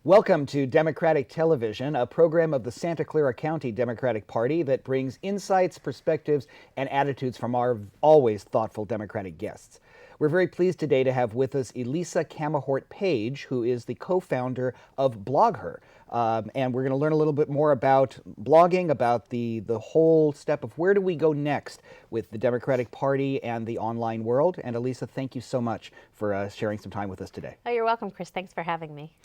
Welcome to Democratic Television, a program of the Santa Clara County Democratic Party that brings insights, perspectives, and attitudes from our always thoughtful Democratic guests. We're very pleased today to have with us Elisa Camahort Page, who is the co-founder of BlogHer. And we're going to learn a little bit more about blogging, about the whole step of where do we go next with the Democratic Party and the online world. And Elisa, thank you so much for sharing some time with us today. Oh, you're welcome, Chris. Thanks for having me.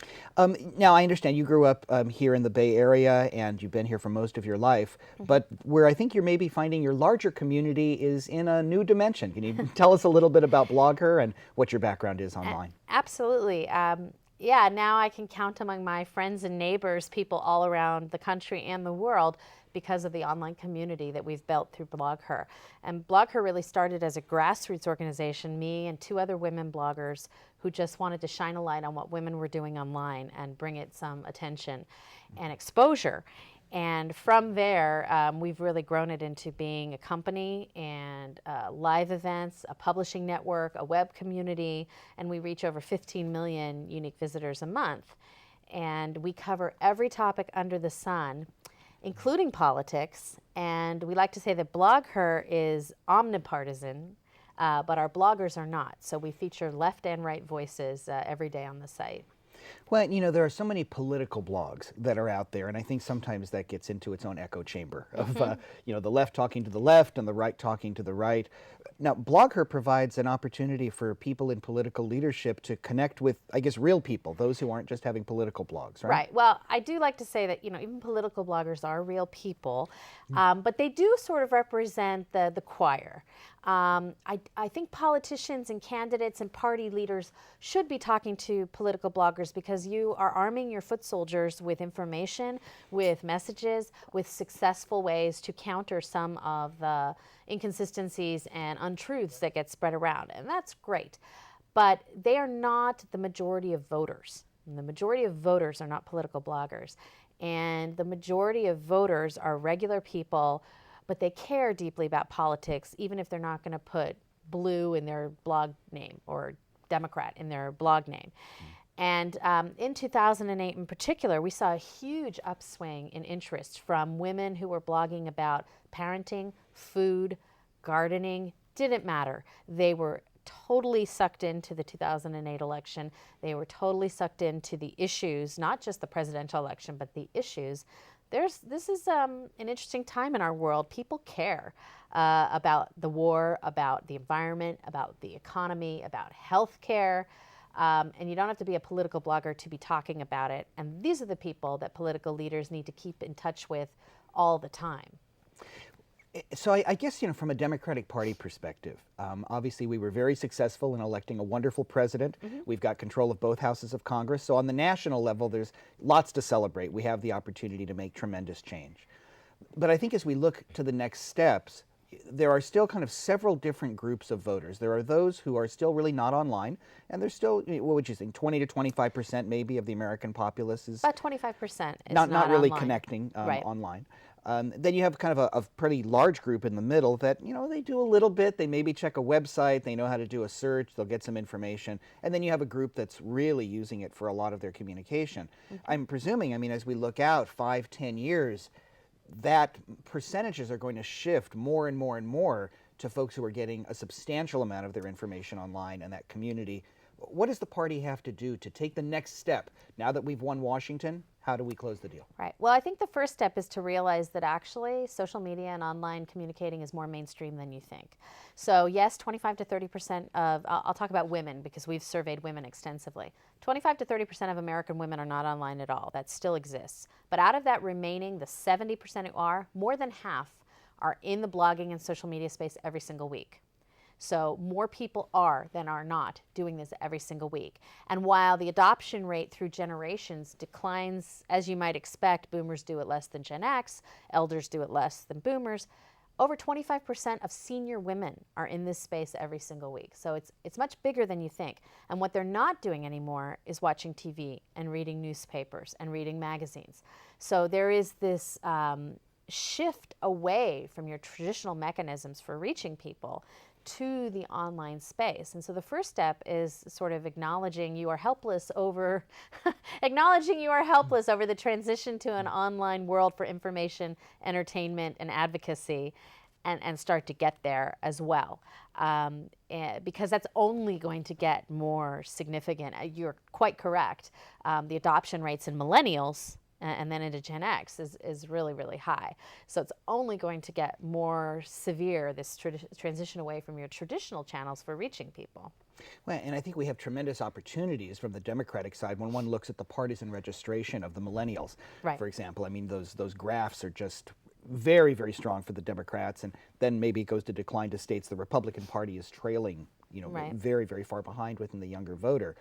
Now, I understand you grew up here in the Bay Area and you've been here for most of your life, but where I think you're maybe finding your larger community is in a new dimension. Can you tell us a little bit about BlogHer and what your background is online? Absolutely. Yeah, now I can count among my friends and neighbors people all around the country and the world because of the online community that we've built through BlogHer. And BlogHer really started as a grassroots organization, me and two other women bloggers who just wanted to shine a light on what women were doing online and bring it some attention and exposure. And from there, we've really grown it into being a company and live events, a publishing network, a web community, and we reach over 15 million unique visitors a month. And we cover every topic under the sun, including politics. And we like to say that BlogHer is omnipartisan, but our bloggers are not. So we feature left and right voices every day on the site. Well, you know, there are so many political blogs that are out there, and I think sometimes that gets into its own echo chamber of, you know, the left talking to the left and the right talking to the right. Now, BlogHer provides an opportunity for people in political leadership to connect with, I guess, real people, those who aren't just having political blogs, right? Right. Well, I do like to say that, you know, even political bloggers are real people, but they do sort of represent the choir. I think politicians and candidates and party leaders should be talking to political bloggers because you are arming your foot soldiers with information, with messages, with successful ways to counter some of the inconsistencies and untruths that get spread around. And that's great. But they are not the majority of voters. And the majority of voters are not political bloggers. And the majority of voters are regular people, but they care deeply about politics, even if they're not going to put blue in their blog name or Democrat in their blog name. And in 2008 in particular, we saw a huge upswing in interest from women who were blogging about parenting, food, gardening. Didn't matter. They were totally sucked into the 2008 election. They were totally sucked into the issues, not just the presidential election, but the issues. This is an interesting time in our world. People care about the war, about the environment, about the economy, about health care. And you don't have to be a political blogger to be talking about it. And these are the people that political leaders need to keep in touch with all the time. So I guess, you know, from a Democratic Party perspective, obviously we were very successful in electing a wonderful president. We've got control of both houses of Congress. So on the national level, there's lots to celebrate. We have the opportunity to make tremendous change. But I think as we look to the next steps, there are still kind of several different groups of voters. There are those who are still really not online, and there's still, what would you think, 20 to 25% maybe of the American populace is about 25% is not really online. connecting Right. online. Then you have kind of a pretty large group in the middle that, you know, they do a little bit. They maybe check a website. They know how to do a search. They'll get some information. And then you have a group that's really using it for a lot of their communication. I'm presuming, I mean, as we look out 5, 10 years, that percentages are going to shift more and more and more to folks who are getting a substantial amount of their information online and that community. What does the party have to do to take the next step? Now that we've won Washington, how do we close the deal? Right. Well, I think the first step is to realize that actually social media and online communicating is more mainstream than you think. So yes, 25 to 30% of, I'll talk about women because we've surveyed women extensively. 25 to 30% of American women are not online at all. That still exists. But out of that remaining, the 70% who are, more than half are in the blogging and social media space every single week. So more people are than are not doing this every single week. And while the adoption rate through generations declines, as you might expect, boomers do it less than Gen X, elders do it less than boomers, over 25% of senior women are in this space every single week. So it's much bigger than you think. And what they're not doing anymore is watching TV and reading newspapers and reading magazines. So there is this shift away from your traditional mechanisms for reaching people to the online space. And so the first step is sort of acknowledging you are helpless over acknowledging you are helpless over the transition to an online world for information, entertainment, and advocacy, and start to get there as well. Because that's only going to get more significant. You're quite correct. The adoption rates in millennials and then into Gen X is really, really high. So it's only going to get more severe, this transition away from your traditional channels for reaching people. Well, and I think we have tremendous opportunities from the Democratic side when one looks at the partisan registration of the millennials, Right. for example. I mean, those graphs are just very, very strong for the Democrats, and then maybe it goes to decline to states the Republican Party is trailing, Right. very, very far behind within the younger voter.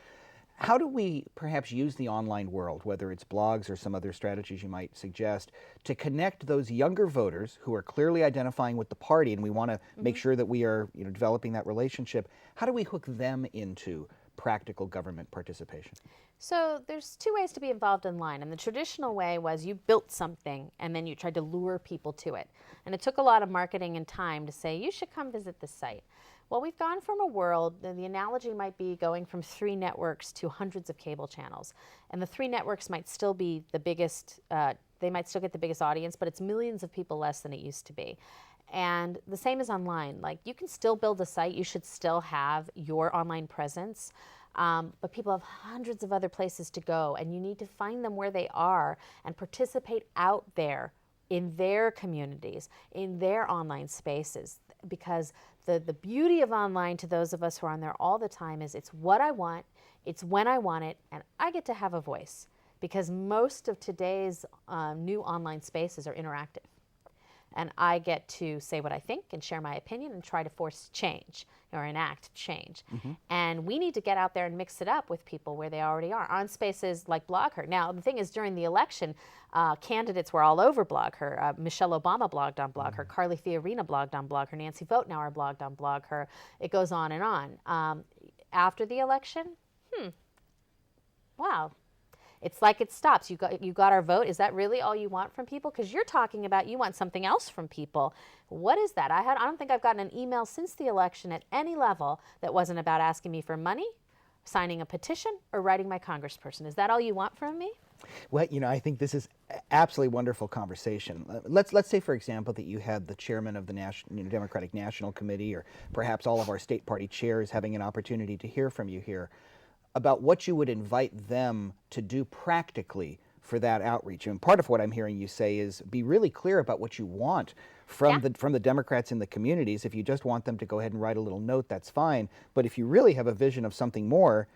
How do we perhaps use the online world, whether it's blogs or some other strategies you might suggest, to connect those younger voters who are clearly identifying with the party, and we want to make sure that we are developing that relationship? How do we hook them into practical government participation? So there's two ways to be involved online. And the traditional way was you built something and then you tried to lure people to it. And it took a lot of marketing and time to say, you should come visit this site. Well, we've gone from a world, the analogy might be going from 3 networks to hundreds of cable channels. And the 3 networks might still be the biggest, they might still get the biggest audience, but it's millions of people less than it used to be. And the same is online. Like, you can still build a site, you should still have your online presence, but people have hundreds of other places to go, and you need to find them where they are and participate out there in their communities, in their online spaces. Because the beauty of online, to those of us who are on there all the time, is it's what I want, it's when I want it, and I get to have a voice. Because most of today's new online spaces are interactive. And I get to say what I think and share my opinion and try to force change or enact change. And we need to get out there and mix it up with people where they already are, on spaces like BlogHer. Now, the thing is, during the election, candidates were all over BlogHer. Michelle Obama blogged on BlogHer. Carly Fiorina blogged on BlogHer. Nancy Votenauer blogged on BlogHer. It goes on and on. After the election, wow. It's like it stops. You got our vote. Is that really all you want from people? Because you're talking about you want something else from people. What is that? I don't think I've gotten an email since the election at any level that wasn't about asking me for money, signing a petition, or writing my congressperson. Is that all you want from me? Well, I think this is absolutely wonderful conversation. Let's say, for example, that you had the chairman of the Democratic National Committee, or perhaps all of our state party chairs, having an opportunity to hear from you here about what you would invite them to do practically for that outreach. And part of what I'm hearing you say is be really clear about what you want from the Democrats in the communities. If you just want them to go ahead and write a little note, that's fine. But if you really have a vision of something more,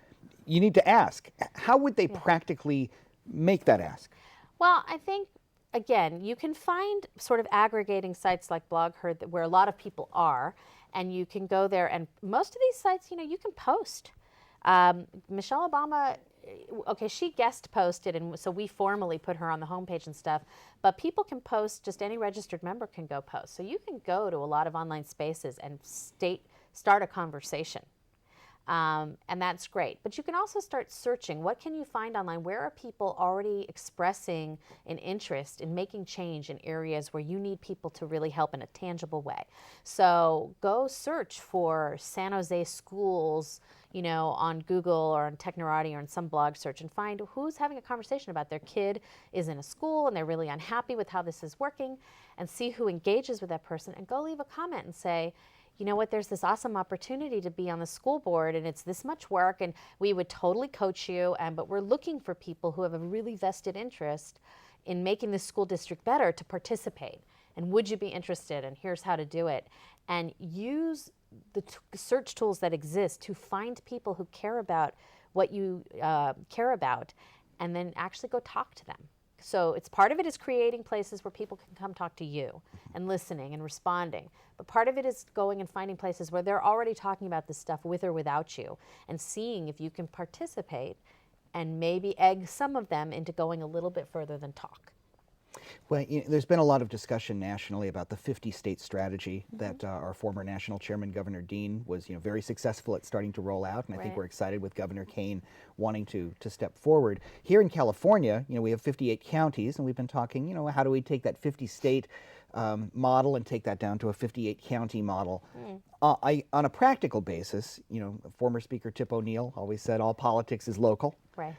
you need to ask. How would they practically make that ask? Well, I think, again, you can find sort of aggregating sites like BlogHer where a lot of people are, and you can go there, and most of these sites, you can post. Michelle Obama, okay, she guest posted, and so we formally put her on the homepage and stuff, but people can post, just any registered member can go post. So you can go to a lot of online spaces and start a conversation. And that's great. But you can also start searching. What can you find online? Where are people already expressing an interest in making change in areas where you need people to really help in a tangible way? So go search for San Jose schools, on Google or on Technorati or in some blog search, and find who's having a conversation about their kid is in a school and they're really unhappy with how this is working, and see who engages with that person, and go leave a comment and say, you know what, there's this awesome opportunity to be on the school board, and it's this much work, and we would totally coach you, but we're looking for people who have a really vested interest in making the school district better to participate. And would you be interested? And here's how to do it. And use the search tools that exist to find people who care about what you care about, and then actually go talk to them. So it's part of it is creating places where people can come talk to you and listening and responding. But part of it is going and finding places where they're already talking about this stuff with or without you, and seeing if you can participate and maybe egg some of them into going a little bit further than talk. Well, there's been a lot of discussion nationally about the 50-state strategy that our former national chairman, Governor Dean, was very successful at starting to roll out, and I think we're excited with Governor Kane wanting to step forward. Here in California, we have 58 counties, and we've been talking, how do we take that 50-state model and take that down to a 58-county model? On a practical basis, former Speaker Tip O'Neill always said all politics is local. Right.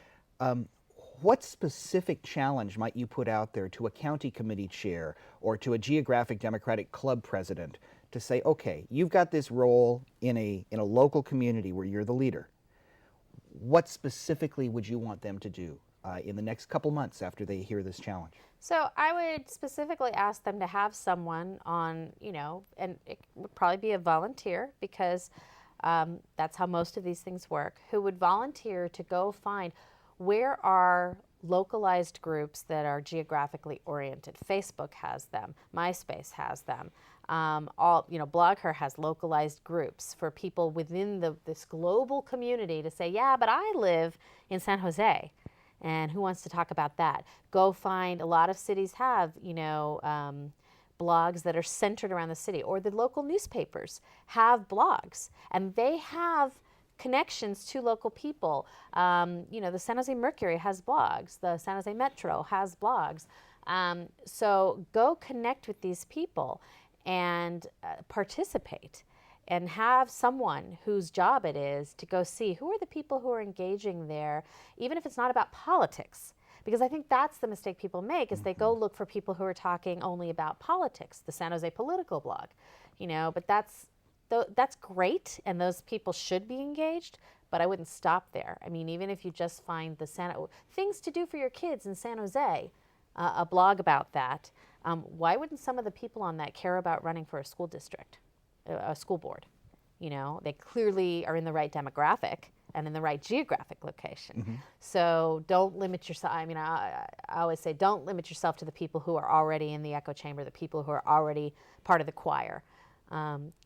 What specific challenge might you put out there to a county committee chair or to a geographic Democratic club president to say, okay, you've got this role in a local community where you're the leader. What specifically would you want them to do in the next couple months after they hear this challenge? So I would specifically ask them to have someone on, and it would probably be a volunteer, because that's how most of these things work, who would volunteer to go find where are localized groups that are geographically oriented. Facebook has them, MySpace has them. BlogHer has localized groups for people within this global community to say, yeah, but I live in San Jose, and who wants to talk about that? Go find, a lot of cities have, blogs that are centered around the city, or the local newspapers have blogs, and they have connections to local people. The San Jose Mercury has blogs. The San Jose Metro has blogs. So go connect with these people and participate, and have someone whose job it is to go see who are the people who are engaging there, even if it's not about politics. Because I think that's the mistake people make, is they go look for people who are talking only about politics, the San Jose Political blog, but that's great, and those people should be engaged, but I wouldn't stop there. I mean, even if you just find things to do for your kids in San Jose, a blog about that, why wouldn't some of the people on that care about running for a school district, a school board? They clearly are in the right demographic and in the right geographic location. So don't limit yourself. I mean, I always say, don't limit yourself to the people who are already in the echo chamber, the people who are already part of the choir.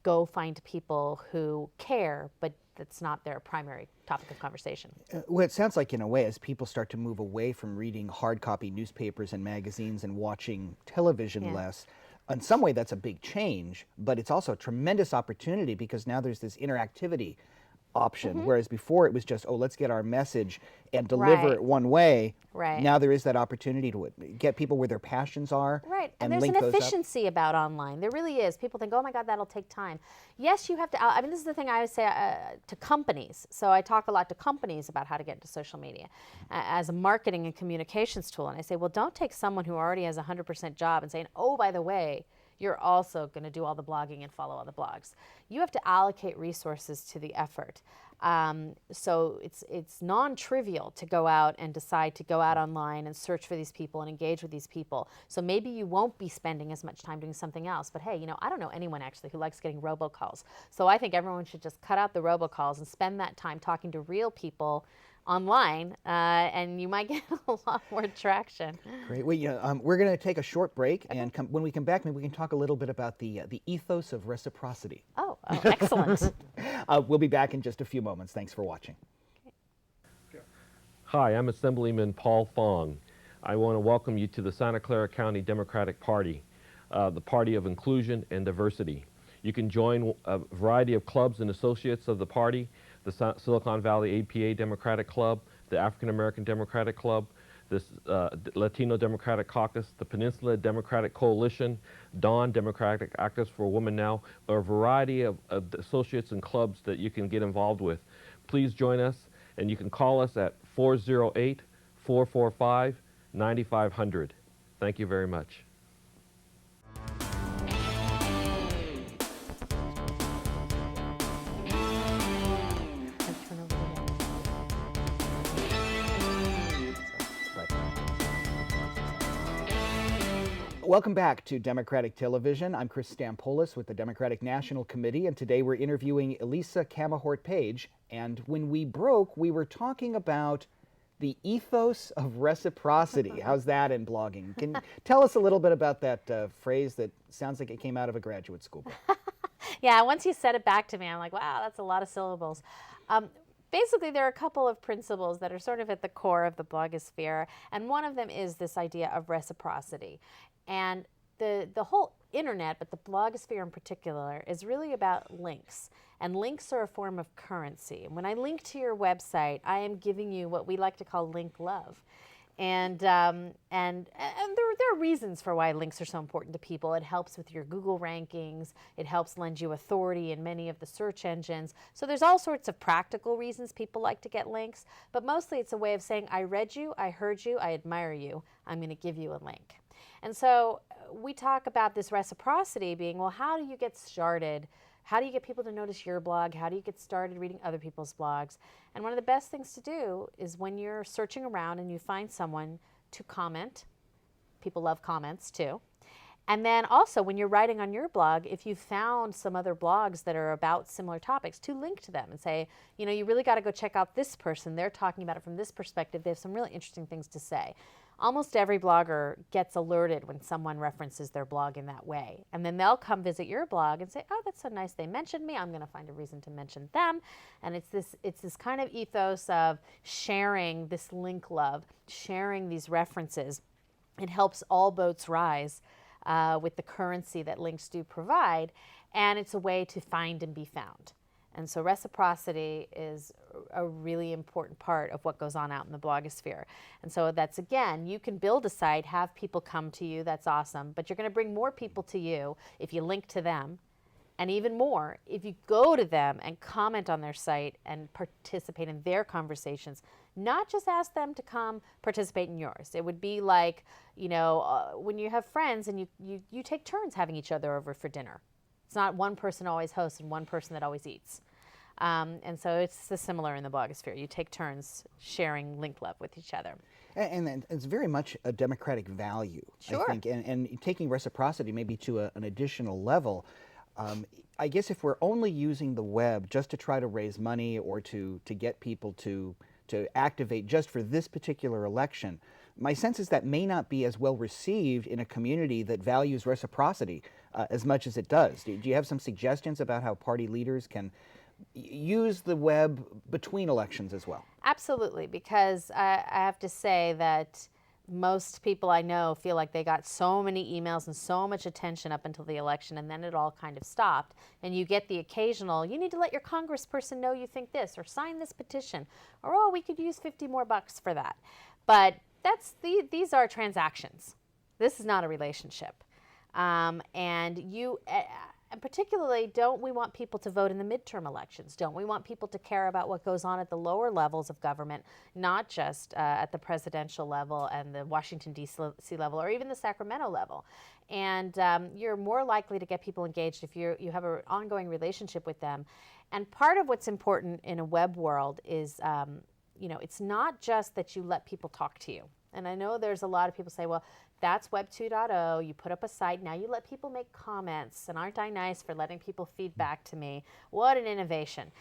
Go find people who care, but that's not their primary topic of conversation. Well, it sounds like, in a way, as people start to move away from reading hard copy newspapers and magazines and watching television less, in some way that's a big change, but it's also a tremendous opportunity, because now there's this interactivity option, whereas before it was just, let's get our message and deliver it one way. Right. Now there is that opportunity to get people where their passions are. Right, and and there's link an those efficiency about online. There really is. People think, oh my God, that'll take time. Yes, you have to, this is the thing I always say to companies. So I talk a lot to companies about how to get into social media as a marketing and communications tool. And I say, well, don't take someone who already has a 100% job and saying, oh, by the way, you're also going to do all the blogging and follow all the blogs. You have to allocate resources to the effort. So it's non-trivial to go out and decide to go out online and search for these people and engage with these people. So maybe you won't be spending as much time doing something else. But hey, I don't know anyone actually who likes getting robocalls. So I think everyone should just cut out the robocalls and spend that time talking to real people online, and you might get a lot more traction. Great. Well, we're going to take a short break, and when we come back, maybe we can talk a little bit about the ethos of reciprocity. Oh, excellent. We'll be back in just a few moments. Thanks for watching. Hi, I'm Assemblyman Paul Fong. I want to welcome you to the Santa Clara County Democratic Party, the party of inclusion and diversity. You can join a variety of clubs and associates of the party: the Silicon Valley APA Democratic Club, the African American Democratic Club, the Latino Democratic Caucus, the Peninsula Democratic Coalition, Dawn Democratic Activists for Women Now, or a variety of associates and clubs that you can get involved with. Please join us, and you can call us at 408-445-9500. Thank you very much. Welcome back to Democratic Television. I'm Chris Stampolis with the Democratic National Committee, and today we're interviewing Elisa Camahort Page. And when we broke, we were talking about the ethos of reciprocity. How's that in blogging? Can you tell us a little bit about that phrase that sounds like it came out of a graduate school book? Yeah, once you said it back to me, I'm like, wow, that's a lot of syllables. basically there are a couple of principles that are sort of at the core of the blogosphere, and one of them is this idea of reciprocity. And the whole internet, but the blogosphere in particular, is really about links. And links are a form of currency. And when I link to your website, I am giving you what we like to call link love. And there are reasons for why links are so important to people. It helps with your Google rankings. It helps lend you authority in many of the search engines. So there's all sorts of practical reasons people like to get links, but mostly it's a way of saying, I read you, I heard you, I admire you, I'm going to give you a link. And so we talk about this reciprocity being, well, how do you get started? How do you get people to notice your blog? How do you get started reading other people's blogs? And one of the best things to do is when you're searching around and you find someone to comment. People love comments too. And then also when you're writing on your blog, if you found some other blogs that are about similar topics, to link to them and say, you know, you really got to go check out this person. They're talking about it from this perspective. They have some really interesting things to say. Almost every blogger gets alerted when someone references their blog in that way. And then they'll come visit your blog and say, oh, that's so nice they mentioned me. I'm going to find a reason to mention them. And it's this kind of ethos of sharing this link love, sharing these references. It helps all boats rise with the currency that links do provide. And it's a way to find and be found. And so reciprocity is a really important part of what goes on out in the blogosphere. And so that's, again, you can build a site, have people come to you, that's awesome, but you're going to bring more people to you if you link to them, and even more if you go to them and comment on their site and participate in their conversations, not just ask them to come participate in yours. It would be like, you know, when you have friends and you take turns having each other over for dinner. It's not one person always hosts and one person that always eats. And so it's similar in the blogosphere. You take turns sharing link love with each other. And it's very much a democratic value, Sure. I think, and taking reciprocity maybe to an additional level. I guess if we're only using the web just to try to raise money or to get people to activate just for this particular election, my sense is that may not be as well received in a community that values reciprocity as much as it does. Do you have some suggestions about how party leaders can use the web between elections as well? Absolutely, because I have to say that most people I know feel like they got so many emails and so much attention up until the election, and then it all kind of stopped. And you get the occasional, you need to let your congressperson know you think this, or sign this petition, or, oh, we could use 50 more bucks for that. But these are transactions. This is not a relationship. And particularly, don't we want people to vote in the midterm elections? Don't we want people to care about what goes on at the lower levels of government, not just at the presidential level and the Washington, D.C. level, or even the Sacramento level? And you're more likely to get people engaged if you have an ongoing relationship with them. And part of what's important in a web world is, it's not just that you let people talk to you. And I know there's a lot of people say, well, that's Web 2.0. You put up a site, now you let people make comments. And aren't I nice for letting people feed back to me? What an innovation.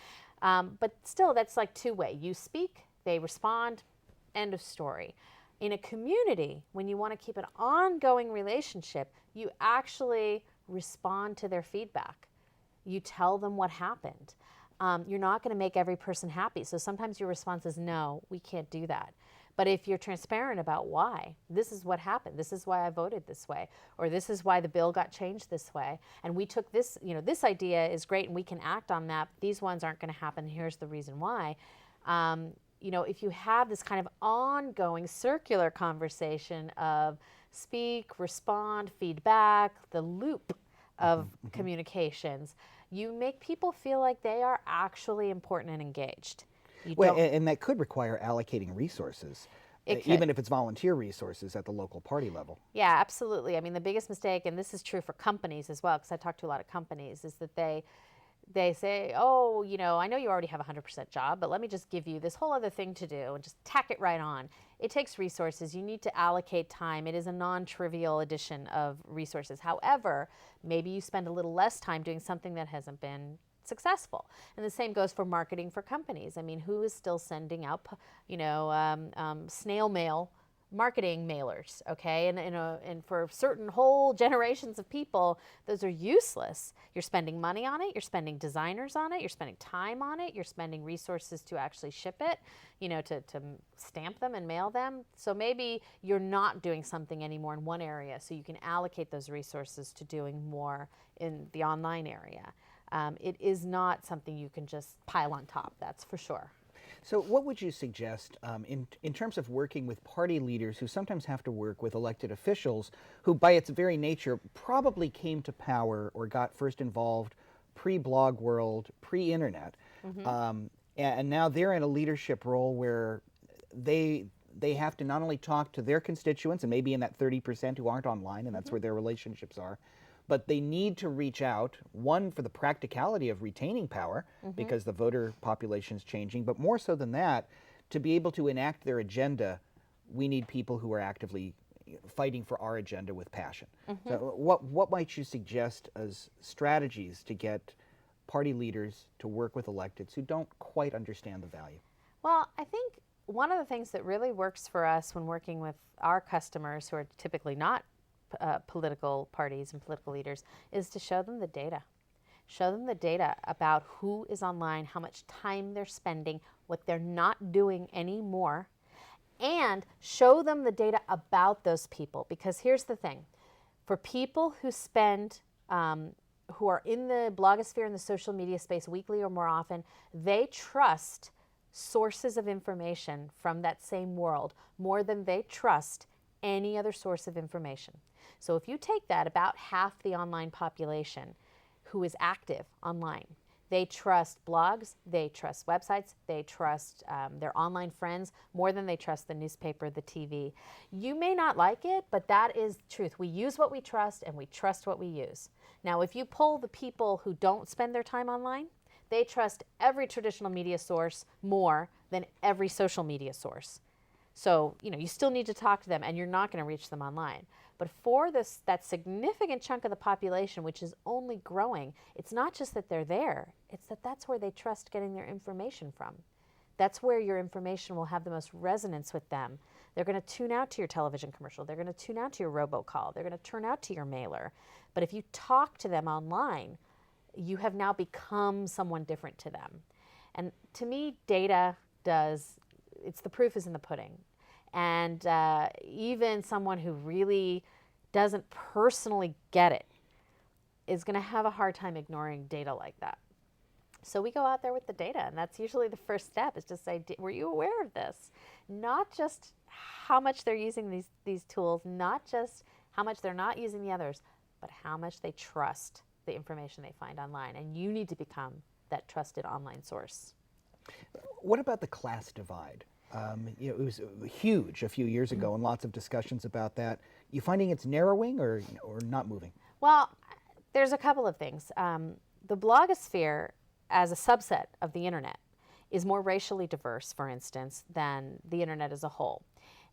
But still, that's like two-way. You speak, they respond, end of story. In a community, when you want to keep an ongoing relationship, you actually respond to their feedback. You tell them what happened. You're not going to make every person happy. So sometimes your response is, no, we can't do that. But if you're transparent about why, this is what happened, this is why I voted this way, or this is why the bill got changed this way, and we took this, this idea is great and we can act on that, but these ones aren't going to happen, here's the reason why. If you have this kind of ongoing circular conversation of speak, respond, feedback, the loop of communications, you make people feel like they are actually important and engaged. And that could require allocating resources, even if it's volunteer resources at the local party level. Yeah, absolutely. I mean, the biggest mistake, and this is true for companies as well, because I talk to a lot of companies, is that they say, oh, I know you already have a 100% job, but let me just give you this whole other thing to do and just tack it right on. It takes resources. You need to allocate time. It is a non-trivial addition of resources. However, maybe you spend a little less time doing something that hasn't been successful. And the same goes for marketing for companies. I mean, who is still sending out, snail mail marketing mailers, okay? And for certain whole generations of people, those are useless. You're spending money on it, you're spending designers on it, you're spending time on it, you're spending resources to actually ship it, to stamp them and mail them. So maybe you're not doing something anymore in one area, so you can allocate those resources to doing more in the online area. It is not something you can just pile on top, that's for sure. So what would you suggest in terms of working with party leaders who sometimes have to work with elected officials who, by its very nature, probably came to power or got first involved pre-blog world, pre-internet, and now they're in a leadership role where they have to not only talk to their constituents, and maybe in that 30% who aren't online, and that's where their relationships are, but they need to reach out, one, for the practicality of retaining power, because the voter population is changing, but more so than that, to be able to enact their agenda, we need people who are actively fighting for our agenda with passion. So what might you suggest as strategies to get party leaders to work with electeds who don't quite understand the value? Well, I think one of the things that really works for us when working with our customers who are typically not political parties and political leaders is to show them the data. Show them the data about who is online, how much time they're spending, what they're not doing anymore, and show them the data about those people. Because here's the thing. For people who spend, who are in the blogosphere and the social media space weekly or more often, they trust sources of information from that same world more than they trust any other source of information. So if you take that, about half the online population who is active online, they trust blogs, they trust websites, they trust their online friends more than they trust the newspaper, the TV. You may not like it, but that is the truth. We use what we trust and we trust what we use. Now, if you poll the people who don't spend their time online, they trust every traditional media source more than every social media source. So, you still need to talk to them, and you're not going to reach them online. But for that significant chunk of the population, which is only growing, it's not just that they're there, it's that that's where they trust getting their information from. That's where your information will have the most resonance with them. They're going to tune out to your television commercial. They're going to tune out to your robocall. They're going to turn out to your mailer. But if you talk to them online, you have now become someone different to them. And to me, data the proof is in the pudding. And even someone who really doesn't personally get it is going to have a hard time ignoring data like that. So we go out there with the data, and that's usually the first step, is to say, were you aware of this? Not just how much they're using these tools, not just how much they're not using the others, but how much they trust the information they find online. And you need to become that trusted online source. What about the class divide? It was huge a few years ago, and lots of discussions about that. You finding it's narrowing or not moving? Well, there's a couple of things. The blogosphere, as a subset of the internet, is more racially diverse, for instance, than the internet as a whole,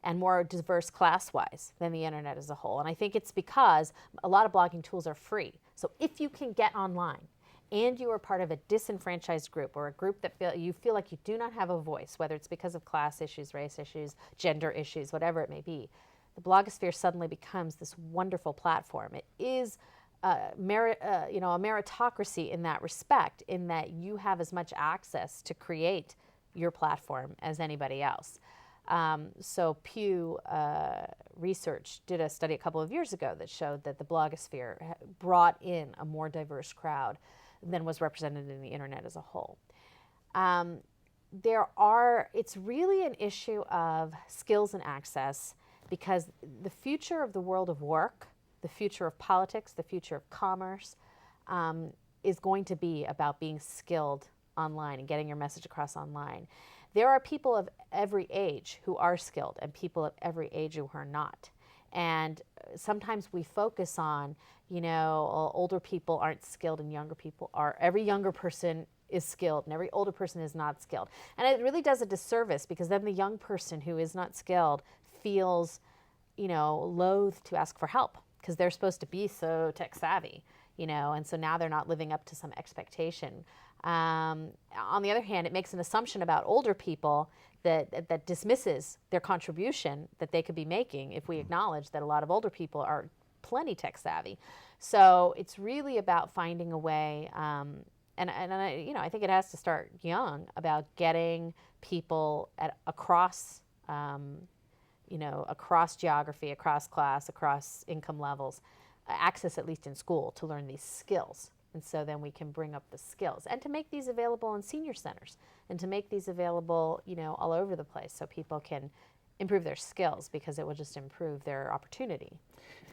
and more diverse class-wise than the internet as a whole. And I think it's because a lot of blogging tools are free. So if you can get online, and you are part of a disenfranchised group, or a group that you feel like you do not have a voice, whether it's because of class issues, race issues, gender issues, whatever it may be, the blogosphere suddenly becomes this wonderful platform. It is a meritocracy in that respect, in that you have as much access to create your platform as anybody else. So Pew Research did a study a couple of years ago that showed that the blogosphere brought in a more diverse crowd than was represented in the internet as a whole. It's really an issue of skills and access, because the future of the world of work, the future of politics, the future of commerce is going to be about being skilled online and getting your message across online. There are people of every age who are skilled and people of every age who are not. And sometimes we focus on, older people aren't skilled and younger people are. Every younger person is skilled and every older person is not skilled. And it really does a disservice, because then the young person who is not skilled feels, loath to ask for help, because they're supposed to be so tech savvy. and so now they're not living up to some expectation. On the other hand, it makes an assumption about older people that dismisses their contribution that they could be making if we acknowledge that a lot of older people are plenty tech savvy. So it's really about finding a way, and I think it has to start young, about getting people across geography, across class, across income levels, access, at least in school, to learn these skills. And so then we can bring up the skills, and to make these available in senior centers, and to make these available, all over the place, so people can improve their skills, because it will just improve their opportunity.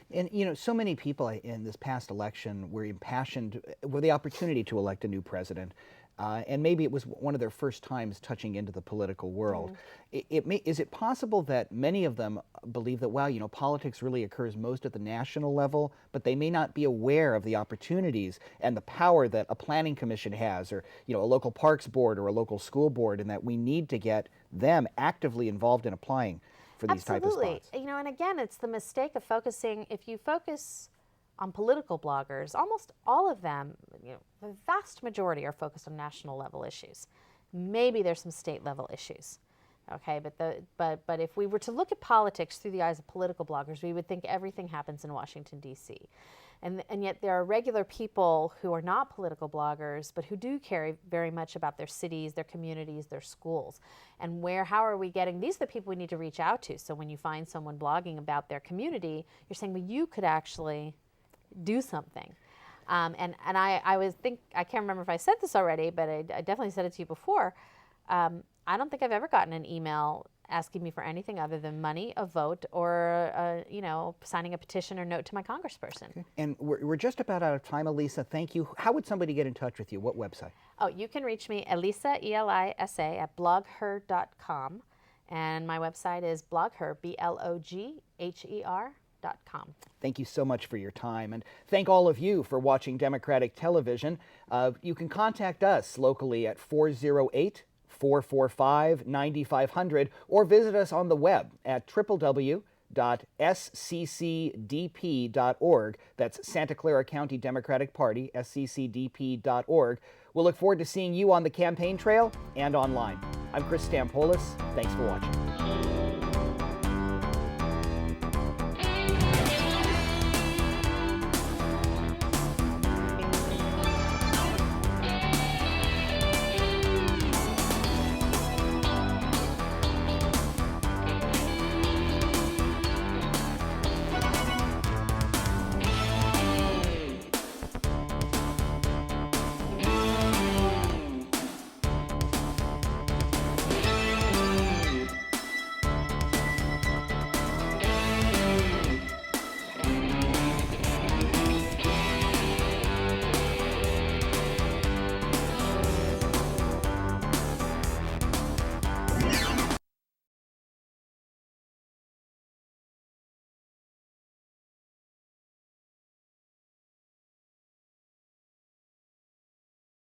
And so many people in this past election were impassioned with the opportunity to elect a new president. And maybe it was one of their first times touching into the political world. Is it possible that many of them believe that, wow, politics really occurs most at the national level, but they may not be aware of the opportunities and the power that a planning commission has, or a local parks board or a local school board, and that we need to get them actively involved in applying for these type of spots? Absolutely. And again, it's the mistake of focusing. If you focus on political bloggers, almost all of them, the vast majority are focused on national level issues. Maybe there's some state level issues, okay? But if we were to look at politics through the eyes of political bloggers, we would think everything happens in Washington, D.C. And yet there are regular people who are not political bloggers, but who do care very much about their cities, their communities, their schools. And how are we getting, these are the people we need to reach out to. So when you find someone blogging about their community, you're saying, well, you could actually do something. And I can't remember if I said this already, but I definitely said it to you before. I don't think I've ever gotten an email asking me for anything other than money, a vote, or signing a petition or note to my congressperson. Okay. And we're just about out of time, Elisa. Thank you. How would somebody get in touch with you? What website? Oh, you can reach me, Elisa, E-L-I-S-A, at blogher.com. And my website is blogher, blogher.com. Thank you so much for your time, and thank all of you for watching Democratic Television. You can contact us locally at 408-445-9500, or visit us on the web at www.sccdp.org. That's Santa Clara County Democratic Party, sccdp.org. We'll look forward to seeing you on the campaign trail and online. I'm Chris Stampolis. Thanks for watching.